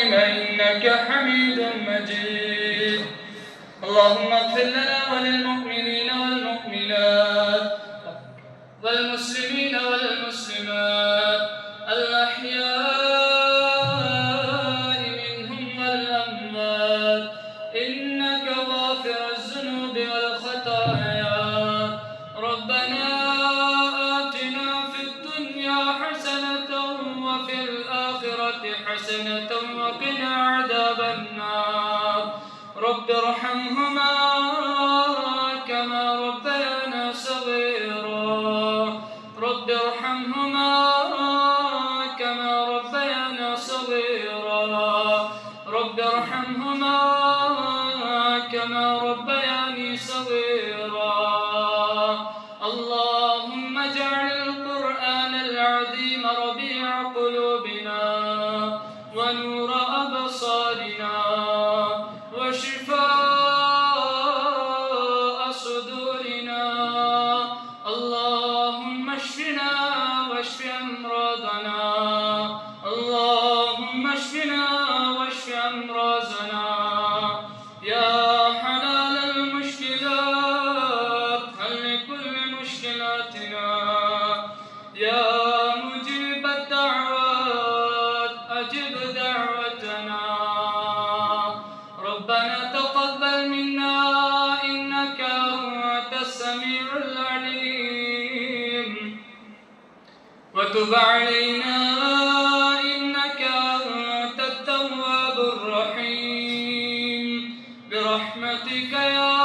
إبراهيم إنك حميد مجيد. اللهم اغفر لنا وللمؤمنين والمؤمنات والمسلمين والمسلمات الأحياء منهم والأموات إنك غافر الذنوب والخطايا. ربنا آتنا في الدنيا حسنة وفي الآخرة حسنة وقنا عذاب النار. رب ارحمهما كما ربيانا صغيرا. رب ارحمهما كما ربيانا صغيرا. رب ارحمهما كما ربياني صغيرا. اللهم اجعل القرآن العظيم ربيع قلوبنا ونور أبصارنا وشفاء صدورنا. اللهم اشفنا واشف أمراضنا. اللهم اشفنا واشف أمراضنا. يا حلال المشكلات حل كل مشكلاتنا. يا مجيب الدعوات أجب دعوتنا. ربنا تقبل منا إنك أنت السميع العليم وتب علينا إنك أنت التواب الرحيم برحمتك يا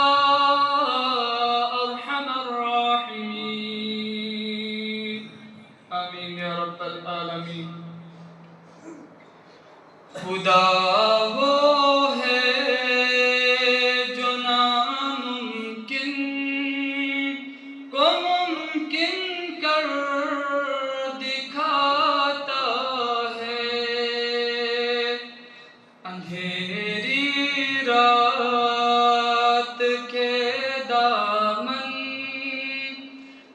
أرحم الراحمين. آمين يا رب العالمين. خدا وہ ہے جو ناممکن کو ممکن کر دکھاتا ہے. اندھیری رات کے دامن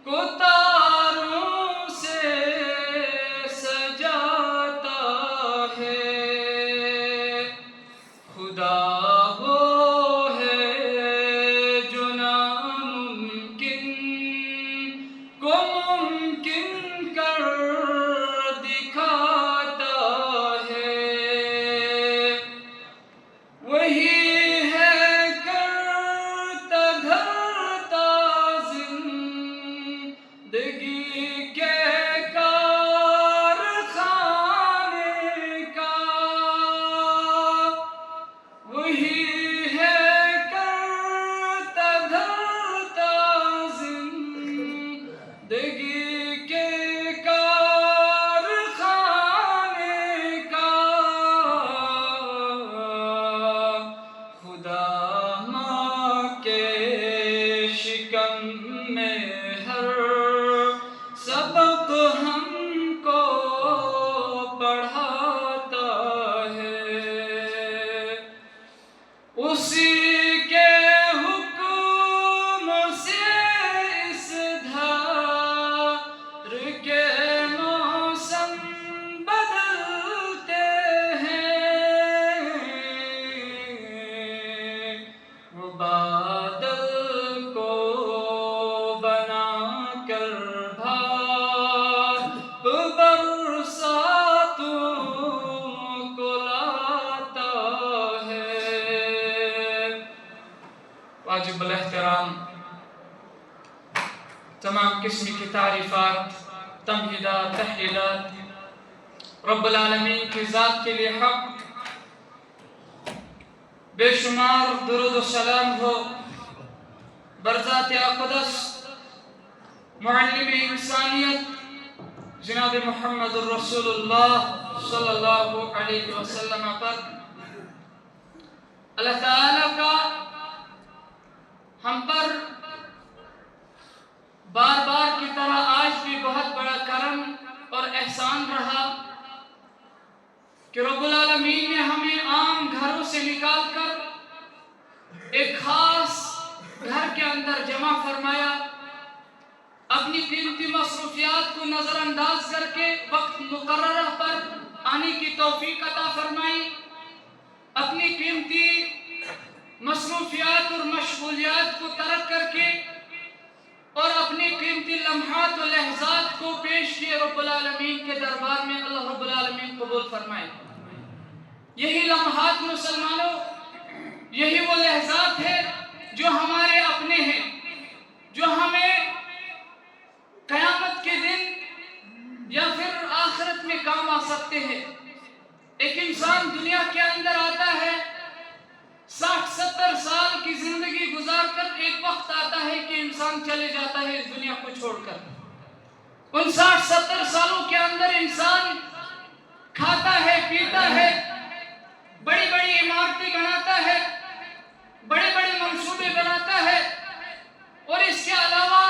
کو تاروں سے سجاتا ہے. خدا وہ ہے جو ناممکن کو ممکن کر دکھاتا ہے. وہی ہے کرتا دھرتا زندگی کے کارخانے کا. وہی ہے کرتا دھرتا زندگی کے کارخانے کا. خدا ماں کے شکم میں ہر سبق ہم کو پڑھاتا ہے. اسی کے حکم سے اس دھار کے موسم بدلتے ہیں. وہ بادل کو بنا کر بھاپ برساتوں کو لاتا ہے. واجب الاحترام تمام قسم کی تعریفات، تمہیدات، تحلیلات رب العالمین کی ذات کے لیے حق. بے شمار درود و سلام ہو برذات اقدس معلم انسانیت جناب محمد الرسول اللہ صلی اللہ علیہ وسلم پر. اللہ تعالیٰ کا ہم پر بار بار کی طرح آج بھی بہت بڑا کرم اور احسان رہا کہ رب العالمین نے ہمیں عام گھروں سے نکال کر ایک خاص گھر کے اندر جمع فرمایا. اپنی قیمتی مصروفیات کو نظر انداز کر کے وقت مقررہ پر آنے کی توفیق عطا فرمائی. مصروفیات اور مشغولیات کو ترک کر کے اور اپنے قیمتی لمحات و لحظات کو پیش کیے رب العالمین کے دربار میں، اللہ رب العالمین قبول فرمائے۔ یہی لمحات مسلمانوں، یہی وہ لحظات ہیں جو ہمارے اپنے ہیں، جو ہمیں قیامت کے دن یا پھر آخرت میں کام آ سکتے ہیں۔ ایک انسان دنیا کے اندر آتا ہے، 60-70 سال کی زندگی گزار کر ایک وقت آتا ہے کہ انسان چلے جاتا ہے اس دنیا کو چھوڑ کر۔ ان 60-70 سالوں کے اندر انسان کھاتا ہے، پیتا ہے، بڑی بڑی عمارتیں بناتا ہے، بڑے بڑے منصوبے بناتا ہے، اور اس کے علاوہ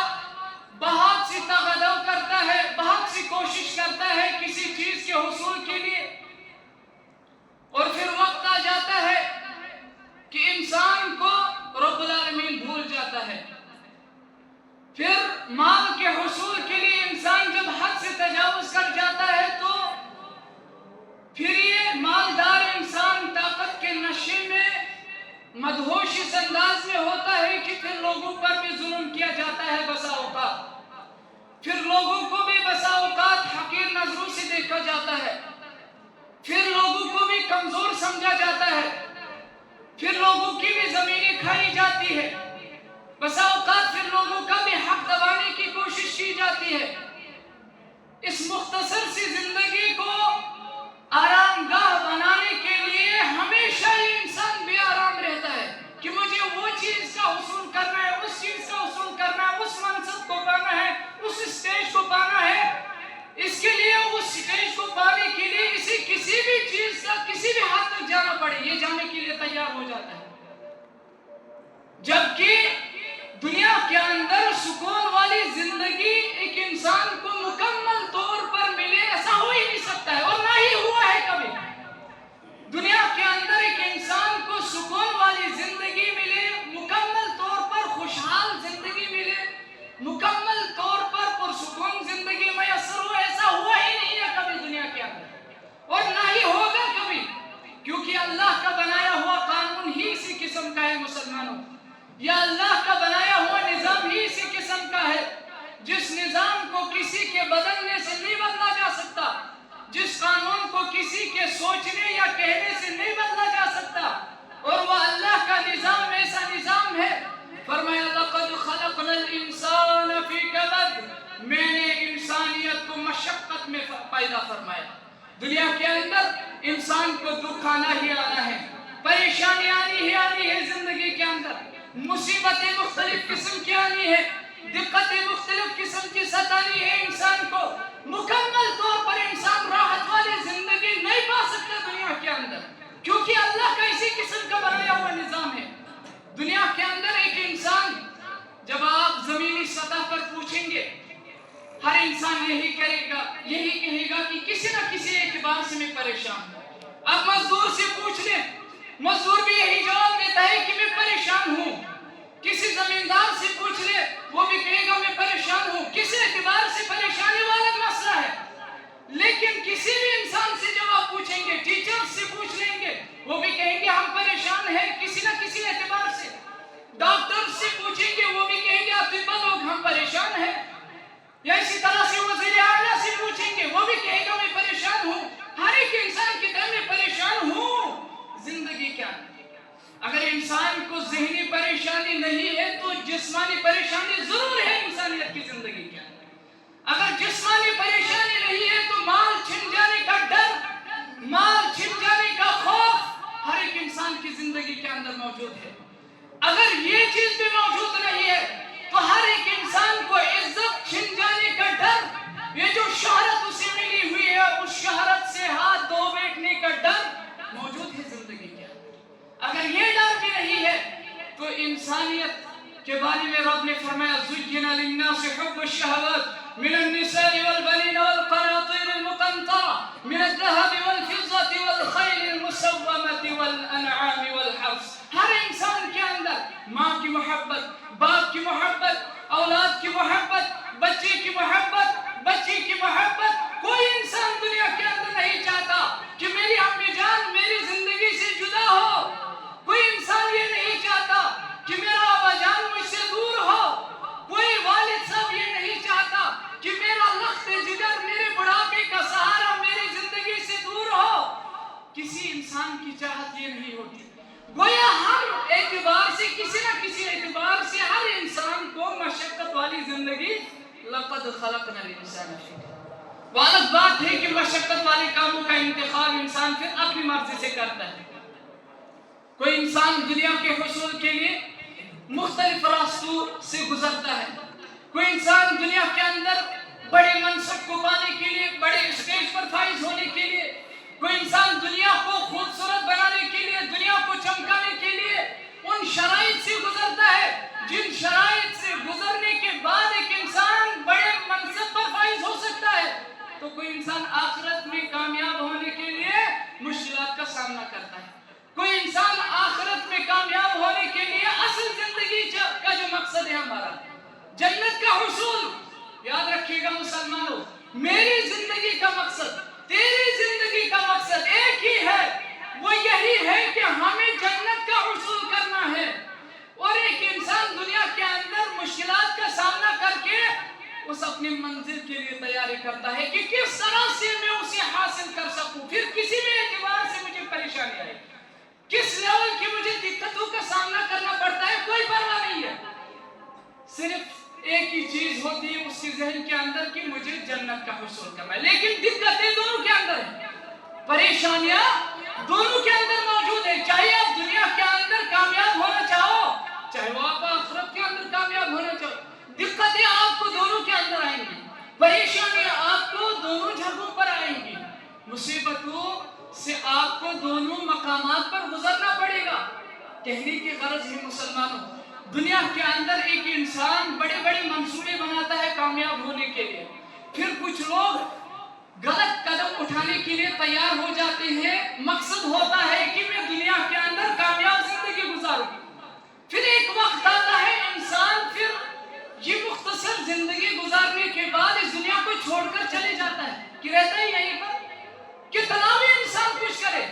بہت سی تغدو کرتا ہے، بہت سی کوشش کرتا ہے کسی چیز کے حصول کے لیے، اور پھر وقت آ جاتا ہے کہ انسان کو رب العالمین بھول جاتا ہے۔ پھر مال کے حصول کے لیے انسان جب حد سے تجاوز کر جاتا ہے تو پھر یہ مالدار انسان طاقت کے نشے میں مدہوش اس انداز میں ہوتا ہے کہ پھر لوگوں پر بھی ظلم کیا جاتا ہے بسا اوقات، پھر لوگوں کو بھی بسا اوقات حقیر نظروں سے دیکھا جاتا ہے، پھر لوگوں کو بھی کمزور سمجھا جاتا ہے، پھر لوگوں کی بھی زمینیں کھائی جاتی ہے، بسا اوقات پھر لوگوں کا بھی حق دبانے کی کوشش کی جاتی ہے۔ اس مختصر سی زندگی کو آرام گاہ بنانے کے لیے ہمیشہ یہ انسان بے آرام رہتا ہے کہ مجھے وہ چیز کا حصول کرنا ہے، اس چیز کا حصول کرنا ہے، اس منصب کو پانا ہے، اس اسٹیج کو پانا ہے۔ اس کے لیے اس اسٹیج کو پانے کے لیے اسے کسی بھی چیز کا کسی بھی حد تک جانا پڑے، یہ جانے کے لیے تیار ہو جاتا ہے۔ جبکہ دنیا کے اندر سکون والی زندگی ایک انسان کو مکمل طور پر ملے ایسا ہو ہی نہیں سکتا ہے، اور نہ ہی ہوا ہے کبھی۔ دنیا کے اندر ایک انسان کو سکون والی زندگی ملے، مکمل طور پر خوشحال زندگی ملے، مکمل طور پر پرسکون زندگی میسر ہو، ایسا ہوا ہی نہیں ہے کبھی دنیا کے اندر، اور نہ ہی ہوگا کبھی، کیونکہ اللہ کا بنایا ہوا قانون ہی اسی قسم کا ہے مسلمانوں، یا اللہ کا بنایا ہوا نظام ہی اسی قسم کا ہے، جس نظام کو کسی کے بدلنے سے نہیں بدلا جا سکتا، جس قانون کو کسی کے سوچنے یا کہنے سے نہیں بدلا جا سکتا، اور وہ اللہ کا نظام ایسا نظام ہے۔ فرمایا لَقَدْ خَلَقْنَا الْإِنسَانَ فِي كَبَدٍ، میں نے انسانیت کو مشقت میں پیدا فرمایا۔ دنیا کے اندر انسان کو دکھ آنا ہی آنا ہے، پریشانی آنی ہی آنی ہے، زندگی کے اندر مصیبتیں مختلف قسم کی آنی ہے، دقتیں مختلف قسم کی ستانی ہے انسان کو۔ مکمل طور پر انسان راحت والی زندگی نہیں پا سکتا دنیا کے اندر، کیونکہ اللہ کا اسی قسم کا بنایا ہوا نظام ہے۔ دنیا کے اندر ایک انسان، جب آپ زمینی سطح پر پوچھیں گے، ہر انسان یہی کرے گا، یہی کہے گا کہ کسی نہ کسی اعتبار سے میں پریشان ہوں۔ آپ مزدور سے پوچھ لیں، مزدور بھی یہی جواب دیتا ہے کہ میں پریشان ہوں۔ کسی زمیندار سے پوچھ لے، وہ بھی کہے گا میں پریشان ہوں۔ کسی اعتبار سے پریشانی والا مسئلہ ہے، لیکن کسی بھی انسان سے جب آپ پوچھیں گے، ٹیچر سے پوچھ لیں گے، وہ بھی کہیں گے ہم پریشان ہیں کسی نہ کسی اعتبار سے۔ ڈاکٹر سے پوچھیں گے، وہ بھی کہیں گے اطباء لوگ ہم پریشان ہیں۔ یا اسی طرح سے وزیر اعلیٰ سے پوچھیں گے، وہ بھی کہے گا میں پریشان ہوں۔ ہر ایک انسان کی طرح میں پریشان ہوں۔ زندگی کیا ہے؟ اگر انسان کو ذہنی پریشانی نہیں ہے تو جسمانی پریشانی ضرور ہے انسانیت کی زندگی کے اندر۔ اگر جسمانی پریشانی نہیں ہے تو مال چھن جانے کا ڈر، مال چھن جانے کا خوف ہر ایک انسان کی زندگی کے اندر موجود ہے۔ اگر یہ چیز بھی موجود نہیں ہے تو ہر ایک انسان کو عزت چھن جانے کا ڈر، یہ جو شہرت اسے ملی ہوئی ہے اس شہرت سے ہاتھ دھو بیٹھنے کا ڈر موجود ہے زندگی کے اندر۔ اگر یہ ڈر بھی نہیں ہے تو انسانیت کے بارے میں رب نے فرمایا زُيِّنَ لِلنَّاسِ حُبُّ الشَّهَوَاتِ مِنَ النِّسَاءِ وَالْبَنِينَ وَالْقَنَاطِيرِ الْمُقَنطَرَةِ مِنَ الذَّهَبِ وَالْفِضَّةِ وَالْخَيْلِ الْمُسَوَّمَةِ وَالْأَنْعَامِ وَالْحَرْثِ۔ ہر انسان کے اندر ماں کی محبت، باپ کی محبت، اولاد کی محبت، بچے کی محبت، بچی کی محبت، کوئی انسان دنیا کے اندر نہیں چاہتا کہ میری امی جان میری زندگی سے جدا ہو۔ کوئی انسان یہ نہیں چاہتا کسی انسان کی چاہت یہ نہیں ہوتی. گویا ہر اعتبار سے کسی نہ کسی اعتبار سے ہر انسان کو مشقت والی زندگی لقد خلقنا الانسان فی کبد. وہ الگ بات ہے کہ مشقت والے کاموں کا انتخاب انسان پھر اپنی مرضی سے کرتا ہے. کوئی انسان دنیا کے حصول کے لیے مختلف راستوں سے گزرتا ہے. کوئی انسان دنیا کے اندر بڑے منصب کو پانے کے لیے, بڑے اسٹیج پر فائز ہونے کے لیے, کوئی انسان دنیا کو خوبصورت بنانے کے لیے, دنیا کو چمکانے کے لیے ان شرائط سے گزرتا ہے جن شرائط سے گزرنے کے بعد ایک انسان بڑے منصب پر فائز ہو سکتا ہے. تو کوئی انسان آخرت میں کامیاب ہونے کے لیے مشکلات کا سامنا کرتا ہے. کوئی انسان آخرت میں کامیاب ہونے کے لیے اصل زندگی کا جو مقصد ہے ہمارا جنت کا حصول, یاد رکھیے گا مسلمانوں, میری زندگی کا مقصد, تیری زندگی کا مقصد ایک ہی ہے, وہ یہی ہے کہ ہمیں جنت کا حصول کرنا ہے. اور ایک انسان دنیا کے اندر مشکلات کا سامنا کر کے اس اپنی منزل کے لیے تیاری کرتا ہے کہ کس طرح سے میں اسے حاصل کر سکوں. پھر کسی بھی اعتبار سے مجھے پریشانی آئے, کس لیول کی مجھے دقتوں کا سامنا کرنا پڑتا ہے, کوئی پرواہ نہیں ہے. صرف ایک ہی چیز ہوتی ہے اس کے ذہن کے اندر کہ مجھے جنت کا حصول کرنا ہے. لیکن دقتیں دونوں کے اندر ہیں, پریشانیاں دونوں کے اندر موجود ہیں. چاہے آپ دنیا کے اندر کامیاب ہونا چاہو, چاہے وہ آپ آخرت کے اندر کامیاب ہونا چاہو, دقتیں آپ کو دونوں کے اندر آئیں گی, پریشانیاں آپ کو دونوں جگہوں پر آئیں گی, مصیبتوں سے آپ کو دونوں مقامات پر گزرنا پڑے گا. کہنے کی غرض ہے مسلمانوں, دنیا کے اندر ایک انسان بڑے بڑے منصوبے بناتا ہے کامیاب ہونے کے لیے. پھر کچھ لوگ غلط قدم اٹھانے کے لیے تیار ہو جاتے ہیں. مقصد ہوتا ہے کہ میں دنیا کے اندر کامیاب زندگی گزاروں. پھر ایک وقت آتا ہے انسان پھر یہ مختصر زندگی گزارنے کے بعد اس دنیا کو چھوڑ کر چلے جاتا ہے کہ رہتا ہے یہیں پر. کتنا بھی انسان کچھ کرے,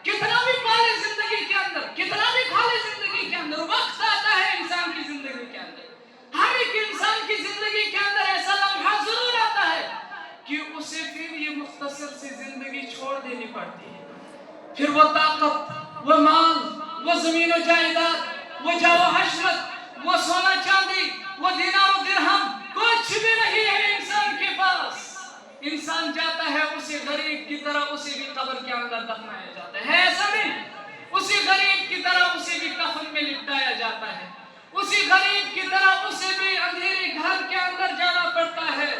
کتنا بھی پالے زندگی کے اندر, کتنا بھی کھالے زندگی کے اندر, وقت آتا ہے انسان کی زندگی کے اندر, ہر ایک انسان کی زندگی کے اندر ایسا لمحہ ضرور آتا ہے کہ اسے پھر یہ مختصر سی زندگی چھوڑ دینی پڑتی ہے. پھر وہ طاقت, وہ مال, وہ زمین و جائیداد, وہ جاه و حشمت, وہ سونا چاندی, وہ دینار و درہم, کچھ بھی نہیں ہے انسان کے پاس. انسان جاتا ہے اسے غریب کی طرح اسے بھی قبر کے اندر دفنایا جاتا ہے. ایسا نہیں, اسی غریب کی طرح اسے بھی کفن میں لپٹایا جاتا ہے, اسی غریب کی طرح اسے بھی اندھیرے گھر کے اندر جانا پڑتا ہے,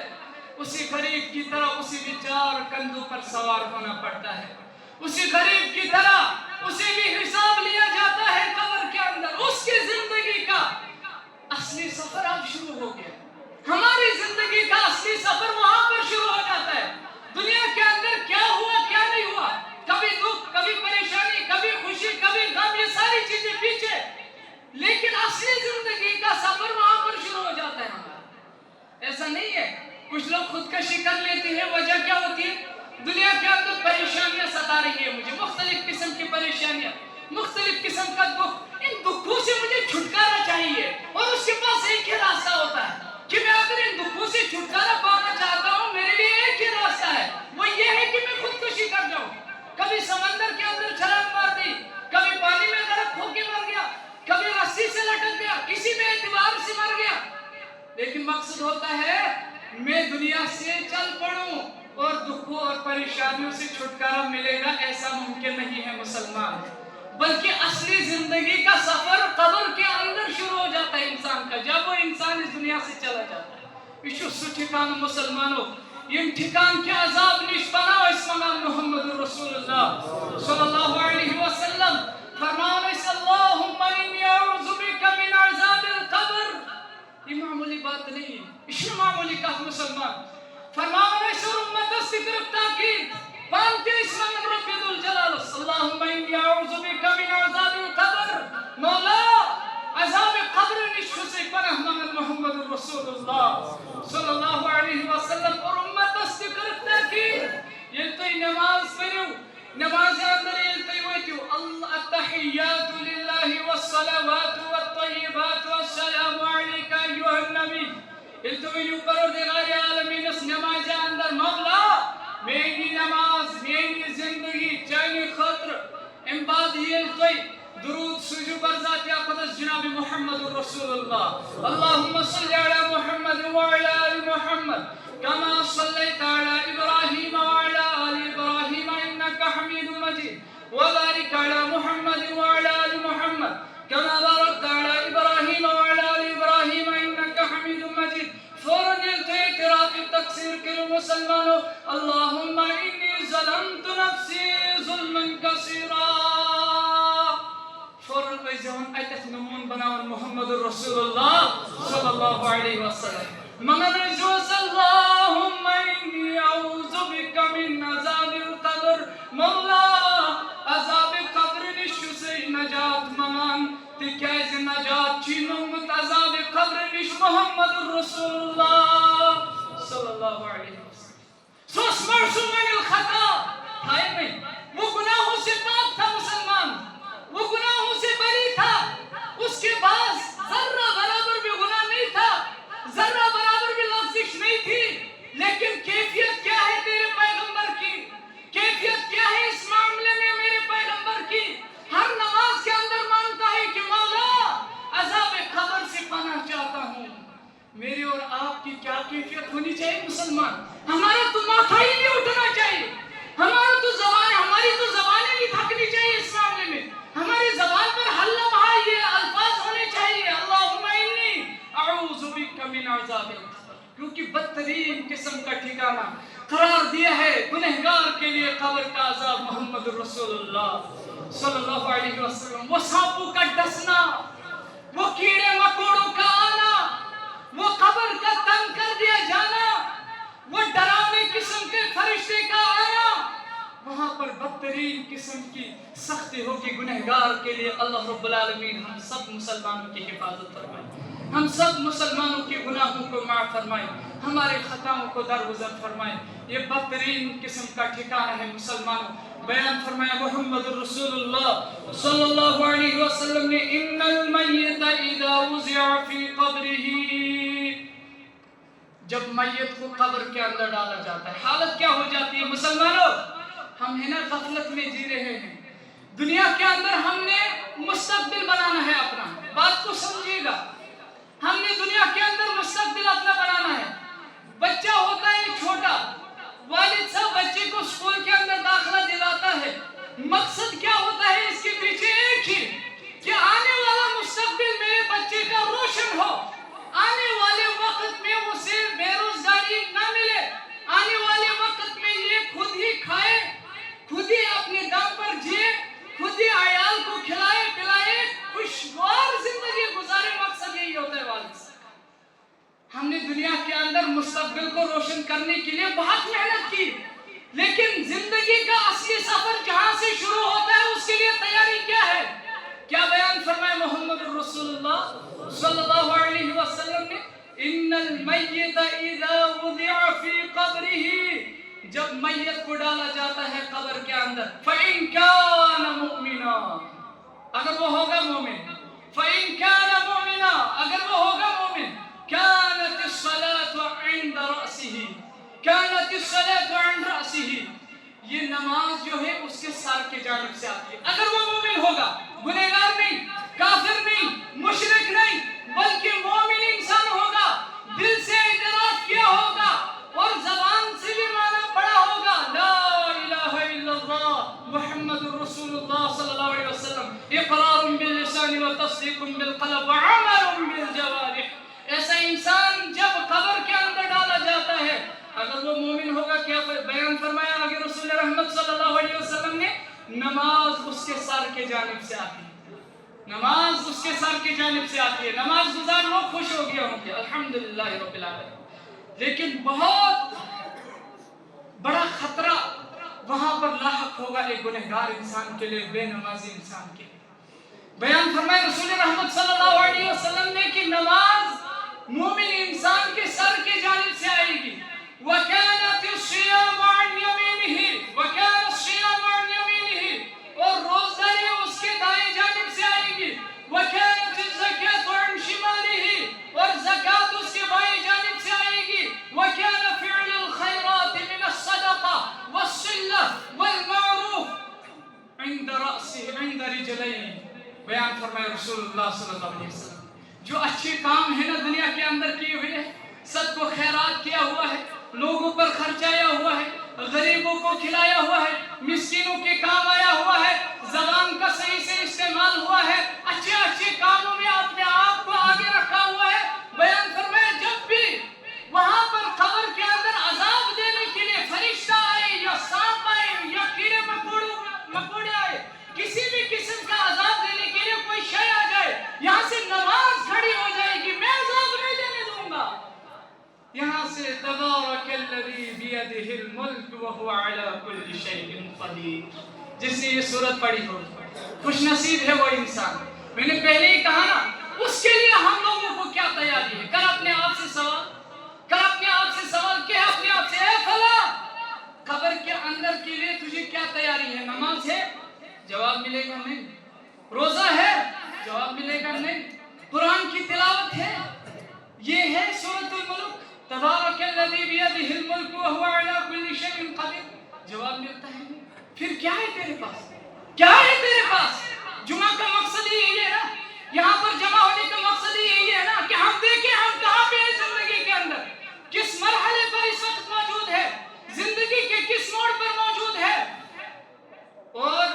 اسی غریب کی طرح اسے بھی 4 کندھوں پر سوار ہونا پڑتا ہے, اسی غریب کی طرح اسے بھی حساب لیا جاتا ہے قبر کے اندر. اس کی زندگی کا اصلی سفر اب شروع ہو گیا. ہماری زندگی کا اصلی سفر وہاں پر شروع ہو جاتا ہے. دنیا کے اندر کیا ہوا کیا نہیں ہوا, کبھی دکھ, کبھی پریشانی, کبھی خوشی, کبھی غم, یہ ساری چیزیں پیچھے, لیکن اصلی زندگی کا سفر وہاں پر شروع ہو جاتا ہے ہمارا. ایسا نہیں ہے, کچھ لوگ خودکشی کر لیتے ہیں, وجہ کیا ہوتی ہے, دنیا کے اندر پریشانیاں ستا رہی ہیں مجھے, مختلف قسم کی پریشانیاں, مختلف قسم کا دکھ, ان دکھوں سے مجھے چھٹکارا چاہیے. اور اس کے پاس ایک ہی راستہ ہوتا ہے کہ میں اگر ان دکھوں سے چھٹکارا پانا چاہتا ہوں, میرے لیے ایک ہی راستہ ہے, وہ یہ ہے کہ میں خودکشی کر جاؤں. کبھی سمندر کے اندر چھلانگ مار دی, کبھی پانی میں غرق ہو کے مر گیا, کبھی رسی سے لٹک گیا, کسی بھی اعتبار سے مر گیا. لیکن مقصد ہوتا ہے میں دنیا سے چل پڑوں اور دکھوں اور پریشانیوں سے چھٹکارا ملے گا, ایسا ممکن نہیں ہے مسلمان. بلکہ اصلی زندگی کا سفر قبر کے اندر شروع ہو جاتا ہے انسان کا, جب وہ انسان اس دنیا سے چلا جاتا ہے. یہ سو ٹھکان مسلمانوں, یہ ٹھکان کے عذاب نش پناہ اسمان محمد رسول اللہ صلی اللہ علیہ وسلم فرمانے سے اللہم انی اعوذ بک من عذاب القبر. یہ معمولی بات نہیں ہے, اس معمولی کہا مسلمان. فرمانے سے امت استقرق تاکید پانتے اسم من رب ذو الجلال, اللہم انی اعوذ بک من عذاب القبر. مولا عذاب قبر نشو سے پناہ مانگ محمد رسول اللہ صلی اللہ علیہ وسلم. اور امت استقرق تاکید یہ تو نماز پڑھو, نماز اندر یہ تو ویتو اللہ التحیات للہ والصلوات والطیبات والسلام علیکہ ایوہ النبی. یہ تو ویتو پروردگار عالمین اس نماز اندر مولا میری نماز, میری زندگی, چاہیے خود توي درود سوجو برزات يا قدس جناب محمد رسول الله. اللهم صل على محمد وعلى آل محمد كما صليت على إبراهيم وعلى آل إبراهيم إنك حميد مجيد. وبارك على محمد وعلى آل محمد كما باركت على إبراهيم وعلى آل إبراهيم إنك حميد مجيد. فوراً اعتراف تقصیر کرو مسلمانوں. اللهم إني ظلمت نفسي ظلما كثيرا. فوراً ایزہن ایتت نمون بناون محمد رسول اللہ صلی اللہ علیہ وسلم. مغن جوز اللهم إني أعوذ بك من عذاب القبر. مولا عذاب قبر نشو سے نجات ممان تکیز نجات چینومت عذاب قبر نش محمد رسول اللہ صلی اللہ علیہ وسلم. سوس مرسوم عن الخطا تھا نہیں، وہ گناہوں سے پاک تھا مسلمان، وہ گناہوں سے بری تھا. اس کے پاس ذرہ برابر بھی گناہ نہیں تھا، ذرہ برابر بھی لفظش نہیں تھی. لیکن کیفیت کیا ہے تیرے پیغمبر کی، کیفیت کیا ہے اس معاملے میں میرے پیغمبر کی. ہر نماز کے اندر مانتا ہے کہ مولا عذاب قبر سے پناہ چاہتا ہوں. میرے اور آپ کی کیا کیفیت ہونی چاہیے مسلمان؟ ہمارا تو ماتھا ہی نہیں اٹھنا چاہیے، ہماری تو زبانیں نہیں تھکنی چاہیے اس معاملے میں. ہماری زبان پر ہر لمحہ یہ الفاظ ہونے چاہیے اللہم انی اعوذ بک من عذاب القبر. کیونکہ بدترین قسم کا ٹھکانہ قرار دیا ہے گنہگار کے لیے قبر کا عذاب محمد رسول اللہ صلی اللہ علیہ وسلم. وہ سانپوں کا ڈسنا، وہ کیڑے مکوڑوں کا آنا، وہ قبر کا تنگ کر دیا جانا، وہ ڈراونے قسم کے فرشتے کا آنا، وہاں پر بدترین قسم کی سختی ہوگی گنہگار کے لیے. اللہ رب العالمین ہم سب مسلمانوں کی حفاظت فرمائے، ہم سب مسلمانوں کے گناہوں کو معاف فرمائے، ہمارے خطاؤں کو درگزر فرمائے. یہ بدترین قسم کا ٹھکانہ ہے مسلمانوں. بیان فرمایا محمد رسول اللہ صلی اللہ علیہ وسلم نے ان المیت اذا وضع فی قبرہ. جب میت کو قبر کے اندر ڈالا جاتا ہے حالت کیا ہو جاتی ہے مسلمانوں؟ ہم ہیں نا غفلت میں جی رہے ہیں. دنیا کے اندر ہم نے مستقبل بنانا ہے اپنا. بات کو سمجھیے گا، ہم نے دنیا کے اندر مستقبل اپنا بنانا ہے. بچہ ہوتا ہے چھوٹا، والد صاحب بچے کو اسکول کے اندر داخلہ دلاتا ہے. مقصد کیا ہوتا ہے اس کے پیچھے؟ ایک ہی کہ آنے والا مستقبل میرے بچے کا روشن ہو، آنے والے وقت میں اسے بے روزگاری نہ ملے، آنے والے وقت میں یہ خود ہی کھائے، خود ہی اپنے دم پر جیے، خود ہی عیال کو کھلائے پلائے، خوشگوار زندگی گزارے. مقصد یہی ہوتا ہے والد صاحب. ہم نے دنیا کے اندر مستقبل کو روشن کرنے کے لیے بہت محنت کی، لیکن زندگی کا اصلی سفر جہاں سے شروع ہوتا ہے اس کے لیے تیاری کیا ہے؟ کیا بیان فرمایا محمد رسول اللہ صلی اللہ علیہ وسلم نے؟ ان المیت اذا وضع فی قبرہ. جب میت کو ڈالا جاتا ہے قبر کے اندر فإن كان مؤمنا، اگر وہ ہوگا مومن، فإن كان مؤمنا، اگر وہ ہوگا مومن، كانت الصلاة عند رأسه، كانت الصلاة عند رأسه. یہ نماز جو ہے اس کے سر کے جانب سے آتی ہے. اگر وہ مومن ہوگا، گنہگار نہیں، کافر نہیں، مشرک نہیں، بلکہ مومن انسان ہوگا، دل سے اعتراف کیا ہوگا اور زبان سے بھی مانا پڑا ہوگا لا الہ الا اللہ محمد رسول اللہ صلی اللہ علیہ وسلم، اقرار باللسان و تصدیق بالقلب و عمل بالجوارح. ایسا انسان جب قبر کے اندر ڈالا جاتا ہے، اگر وہ مومن ہوگا، کیا بیان فرمایا آگے رسول رحمت صلی اللہ علیہ وسلم نے؟ نماز اس کے سر کے جانب سے آتی ہے، نماز اس کے سر کی جانب سے آتی ہے. نماز گزار لوگ خوش ہو گیا ہوں گے الحمدللہ رب العالمین. لیکن بہت بڑا خطرہ وہاں پر لاحق ہوگا ایک گنہگار انسان کے لیے، بے نمازی انسان کے لیے. بیان فرمائے رسول رحمت صلی اللہ علیہ وسلم نے کہ نماز مومن انسان کے سر کی جانب سے آئے گی. وَكَانَتِ الصِّيَامُ عَنْ يَمِينِهِ، وَكَانَ الصِّيَامُ عَنْ يَمِينِهِ، اور روزداری اس کے دائیں جانب سے آئے گی. وَكَانَتِ الزَّكَاةُ عَنْ شِمَالِهِ، اور زکات اس کے بائیں جانب سے آئے گی. وَكَانَ فِعْلُ الْخَيْرَاتِ مِنَ الصَّدَقَةِ وَالصِّلَّةِ وَالْمَعْرُوفِ عند رأسه عند رجليه. بیان فرمائے رسول اللہ صلی اللہ علیہ وسلم، جو اچھے کام ہے نا دنیا کے اندر کیے ہوئے ہیں، سب کو خیرات کیا ہوا ہے، لوگوں پر خرچایا ہوا ہے، غریبوں کو کھلایا ہوا ہے، مسکینوں کے کام آیا ہوا ہے، زبان کا صحیح سے استعمال ہوا ہے، اچھے اچھے کاموں میں اپنے آپ کو آگے رکھا ہوا ہے. بیان فرمایا جب بھی وہاں پر قبر کے اندر عذاب دینے کے لیے فرشتہ آئے یا سانپ آئے یا کیڑے مکوڑے آئے، کسی بھی قسم کا عذاب دینے کے لیے کوئی شے آ جائے، یہاں سے نماز کھڑی ہو جائے گی، میں عذاب نہیں دینے دوں گا. یہاں سے تبارک الذی بیدہ الملک وہو علی کل شیء قدیر. جس نے یہ سورت پڑھی ہو خوش نصیب ہے وہ انسان. میں نے پہلے ہی کہا نا، اس کے لیے ہم لوگوں کو کیا تیاری ہے. کر اپنے آپ سے سوال کہ اپنے آپ سے، اے فلاں، قبر کے اندر کے لیے تجھے کیا تیاری ہے؟ نماز ہے؟ جواب ملے گا نہیں. روزہ ہے؟ جواب ملے گا نہیں. قرآن کی تلاوت ہے؟ یہ ہے سورۃ الملک، تبارک الذی بیدہ الملک وہو علی کل شیء قدیر. جواب ملتا ہے نہیں. پھر کیا ہے تیرے پاس؟ کیا ہے تیرے پاس؟ جمعہ کا مقصد یہی ہے نا، یہاں پر جمع ہونے کا مقصد یہی ہے نا کہ ہم دیکھیں ہم کہاں پہ ہیں زندگی کے اندر، کس مرحلے پر اس وقت موجود ہے، زندگی کے کس موڑ پر موجود ہے. اور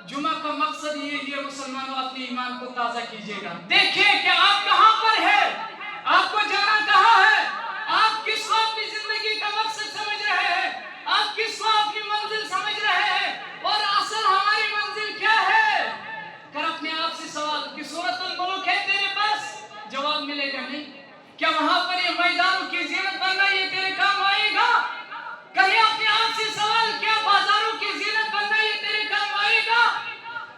جمعہ کا مقصد یہی ہے مسلمانوں، اپنے ایمان کو تازہ کیجیے گا. دیکھیں کہ آپ کہاں پر ہے، آپ کو جانا کہاں ہے، آپ کس کو اپنی زندگی کا مقصد سمجھ رہے ہیں، آپ کس کو اپنی منزل سمجھ رہے ہیں، اور اصل ہماری منزل کیا ہے. کر اپنے آپ سے سوال کہ سورۃ الملک ہے تیرے پاس؟ جواب ملے گا نہیں. کیا وہاں پر یہ میدانوں کی زینت بننا یہ تیرے کام آئے گا؟ کہیں اپنے آپ سے سوال، کیا بازاروں کی زینت بننا یہ تیرے کام آئے گا؟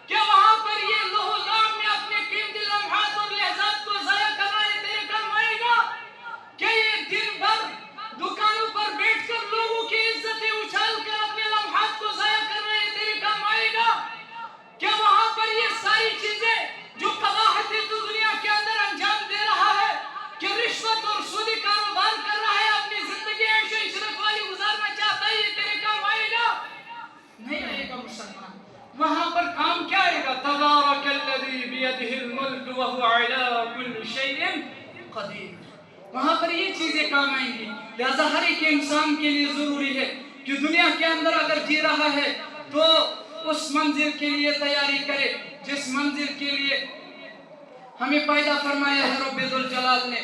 کیا وہاں پر یہ لوح و لعب میں اپنے قیمتی لمحات اور لحظات کو ضائع کرنا یہ تیرے کام آئے گا؟ کیا یہ دن بھر دکانوں پر بیٹھ کر لوگوں کی عزتیں اچھال کر اپنے لمحات کو ضائع کرنا یہ تیرے کام آئے گا؟ کیا وہاں پر یہ ساری چیزیں جو قباحت تو دنیا کے اندر انجام دے رہا ہے، کہ رشوت اور سودی کاروبار کر رہا ہے، اپنی زندگی عیش و عشرت والی گزارنا چاہتا ہے، یہ تیرے کام آئے گا؟ نہیں آئے گا مسلمان. وہاں پر کام کیا آئے گا؟ تبارک الذی بیدہ الملک وہو علی کل شیء قدیر. وہاں پر یہ چیزیں کام آئیں گی. لہذا ہر ایک انسان کے لیے ضروری ہے کہ دنیا کے اندر اگر جی رہا ہے تو اس منزل کے لیے تیاری کرے جس منزل کے لیے ہمیں پیدا فرمایا ہے رب ذوالجلال نے.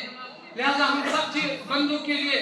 لہذا ہم سب بندوں کے لیے،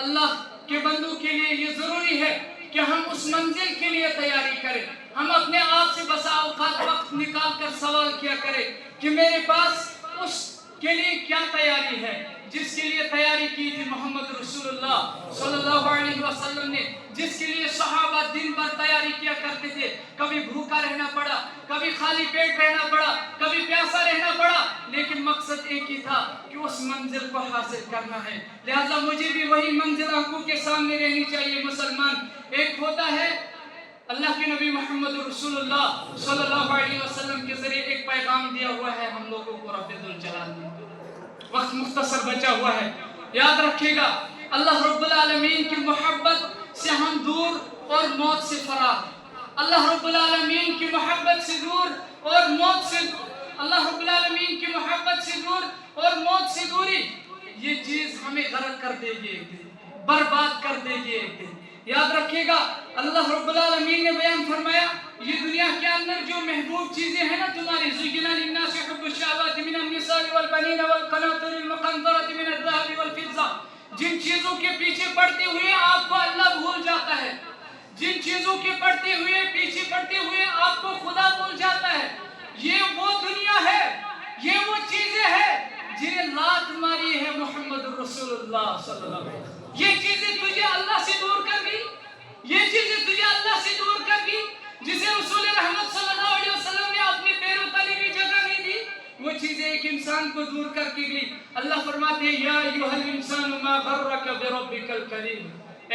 اللہ کے بندوں کے لیے یہ ضروری ہے کہ ہم اس منزل کے لیے تیاری کریں. ہم اپنے آپ سے بسا اوقات وقت نکال کر سوال کیا کریں کہ میرے پاس اس کے لیے کیا تیاری ہے جس کے لیے تیاری کی تھی محمد رسول اللہ صلی اللہ علیہ وسلم نے، جس کے لیے صحابہ دن بھر تیاری کیا کرتے تھے. کبھی بھوکا رہنا پڑا، کبھی خالی پیٹ رہنا پڑا، کبھی پیاسا رہنا پڑا، لیکن مقصد ایک ہی تھا کہ اس منزل کو حاصل کرنا ہے. لہذا مجھے بھی وہی منزل آنکھوں کے سامنے رہنی چاہیے. مسلمان ایک ہوتا ہے، اللہ کے نبی محمد رسول اللہ صلی اللہ علیہ وسلم کے ذریعے ایک پیغام دیا ہوا ہے ہم لوگوں کو رب ذوالجلال نے. وقت مختصر بچا ہوا ہے، یاد رکھیے گا اللہ رب العالمین کی محبت سے ہم دور اور موت سے فرار. اللہ رب العالمین کی محبت سے دور اور موت سے، اللہ رب العالمین کی محبت سے دور اور موت سے دوری، یہ چیز ہمیں غرق کر دے گی ایک دن، برباد کر دے گی ایک دن. یاد رکھیے گا اللہ رب العالمین نے بیان فرمایا یہ دنیا کے اندر جو محبوب چیزیں ہیں نا تمہاری، زُيِّنَ لِلنَّاسِ حُبُّ الشَّهَوَاتِ مِنَ النِّسَاءِ وَالْبَنِينَ وَالْقَنَاطِرِ الْمُقَنطَرَةِ مِنَ الذَّهَبِ وَالْفِضَّةِ. جن چیزوں کے پیچھے پڑتے ہوئے آپ کو اللہ بھول جاتا ہے، جن چیزوں کے پڑتے ہوئے پیچھے پڑتے ہوئے آپ کو خدا بھول جاتا ہے، یہ وہ دنیا ہے، یہ وہ چیزیں ہیں جنہیں لات ماری ہے محمد رسول اللہ صلی اللہ علیہ وسلم. یہ چیزیں تجھے اللہ سے دور کر گئی، یہ چیزیں تجھے اللہ سے دور کر گئی جسے رسول رحمت صلی اللہ علیہ وسلم نے اپنے پیروں تلے بھی جگہ نہیں دی. وہ چیزیں ایک انسان کو دور کر کے گئی. اللہ فرماتے ہیں یا ایھا الانسان ما غرک بربک الکریم.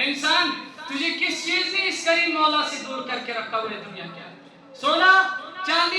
انسان تجھے کس چیز نے اس کریم مولا سے دور کر کے رکھا ہوا ہے دنیا کے اندر؟ سونا چاندی